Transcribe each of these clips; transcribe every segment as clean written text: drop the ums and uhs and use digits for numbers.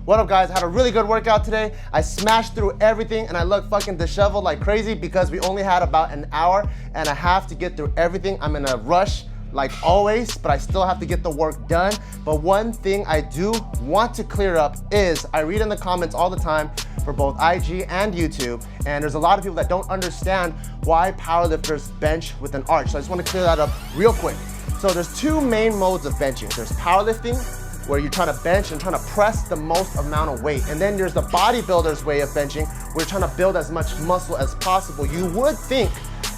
What up guys, had a really good workout today. I smashed through everything and I look fucking disheveled like crazy because we only had about an hour and a half to get through everything. I'm in a rush like always, but I still have to get the work done. But one thing I do want to clear up is I read in the comments all the time for both IG and YouTube, and there's a lot of people that don't understand why powerlifters bench with an arch. So I just want to clear that up real quick. So there's two main modes of benching. There's powerlifting, where you're trying to bench and trying to press the most amount of weight. And then there's the bodybuilder's way of benching, where you're trying to build as much muscle as possible. You would think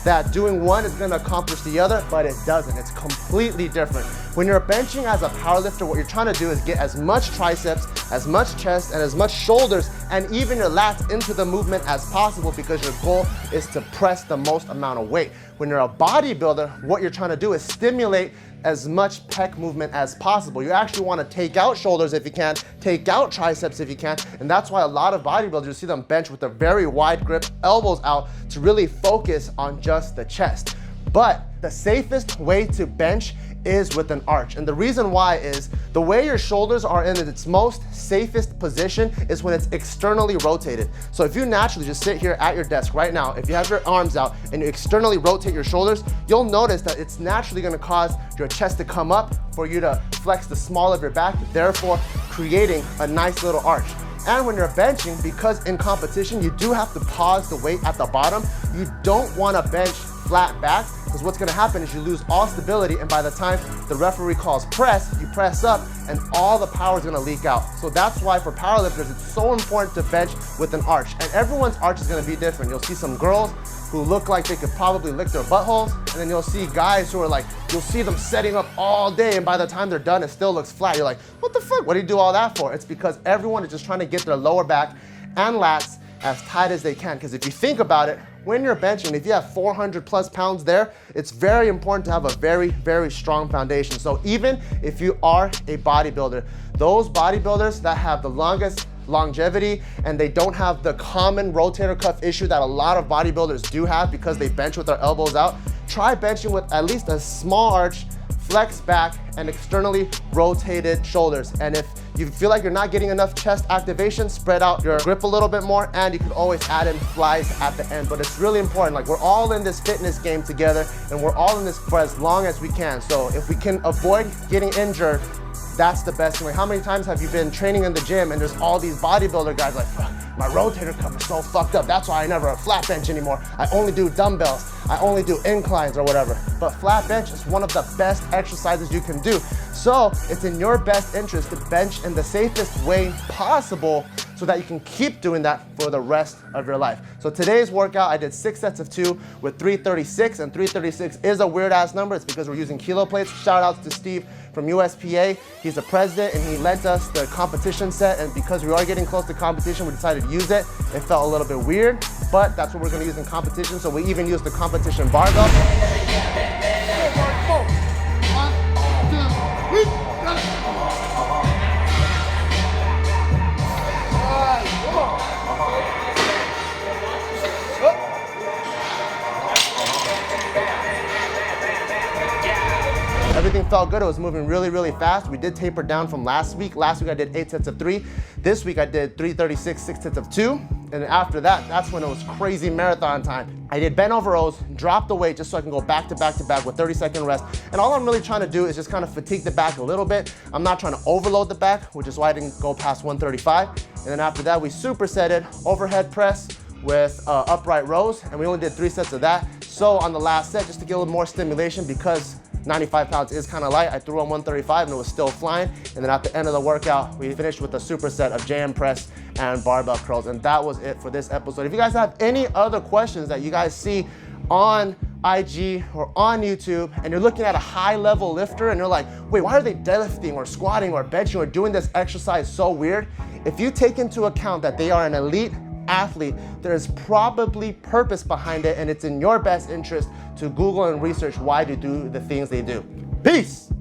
that doing one is gonna accomplish the other, but it doesn't. It's completely different. When you're benching as a powerlifter, what you're trying to do is get as much triceps, as much chest, and as much shoulders, and even your lats into the movement as possible, because your goal is to press the most amount of weight. When you're a bodybuilder, what you're trying to do is stimulate as much pec movement as possible. You actually want to take out shoulders if you can, take out triceps if you can, and that's why a lot of bodybuilders, you see them bench with a very wide grip, elbows out, to really focus on just the chest. But the safest way to bench is with an arch. And the reason why is the way your shoulders are in its most safest position is when it's externally rotated. So if you naturally just sit here at your desk right now, if you have your arms out and you externally rotate your shoulders, you'll notice that it's naturally gonna cause your chest to come up for you to flex the small of your back, therefore creating a nice little arch. And when you're benching, because in competition, you do have to pause the weight at the bottom, you don't wanna bench flat back, because what's gonna happen is you lose all stability, and by the time the referee calls press, you press up and all the power is gonna leak out. So that's why for powerlifters, it's so important to bench with an arch. And everyone's arch is gonna be different. You'll see some girls who look like they could probably lick their buttholes, and then you'll see guys who are like, you'll see them setting up all day, and by the time they're done, it still looks flat. You're like, what the fuck? What do you do all that for? It's because everyone is just trying to get their lower back and lats as tight as they can. Because if you think about it, when you're benching, if you have 400 plus pounds there, it's very important to have a very, very strong foundation. So even if you are a bodybuilder, those bodybuilders that have the longest longevity and they don't have the common rotator cuff issue that a lot of bodybuilders do have because they bench with their elbows out, try benching with at least a small arch, flex back, and externally rotated shoulders. And if you feel like you're not getting enough chest activation, spread out your grip a little bit more, and you can always add in flies at the end. But it's really important, like, we're all in this fitness game together, and we're all in this for as long as we can. So if we can avoid getting injured, that's the best way. How many times have you been training in the gym and there's all these bodybuilder guys like, fuck, my rotator cuff is so fucked up, that's why I never flat bench anymore. I only do dumbbells, I only do inclines or whatever. But flat bench is one of the best exercises you can do. So it's in your best interest to bench in the safest way possible so that you can keep doing that for the rest of your life. So today's workout, I did 6 sets of 2 with 336, and 336 is a weird ass number. It's because we're using kilo plates. Shout outs to Steve from USPA. He's the president and he lent us the competition set, and because we are getting close to competition, we decided to use it. It felt a little bit weird, but that's what we're gonna use in competition. So we even use the competition barbell. Everything felt good. It was moving really, really fast. We did taper down from last week. Last week I did 8 sets of 3. This week I did 336, 6 sets of 2. And after that, that's when it was crazy marathon time. I did bent over rows, dropped the weight just so I can go back to back to back with 30-second rest. And all I'm really trying to do is just kind of fatigue the back a little bit. I'm not trying to overload the back, which is why I didn't go past 135. And then after that, we supersetted overhead press with upright rows, and we only did 3 sets of that. So on the last set, just to get a little more stimulation, because 95 pounds is kind of light, I threw on 135 and it was still flying. And then at the end of the workout, we finished with a superset of JM press and barbell curls. And that was it for this episode. If you guys have any other questions that you guys see on IG or on YouTube, and you're looking at a high level lifter and you're like, wait, why are they deadlifting or squatting or benching or doing this exercise so weird? If you take into account that they are an elite athlete, there's probably purpose behind it, and it's in your best interest to Google and research why they do the things they do. Peace.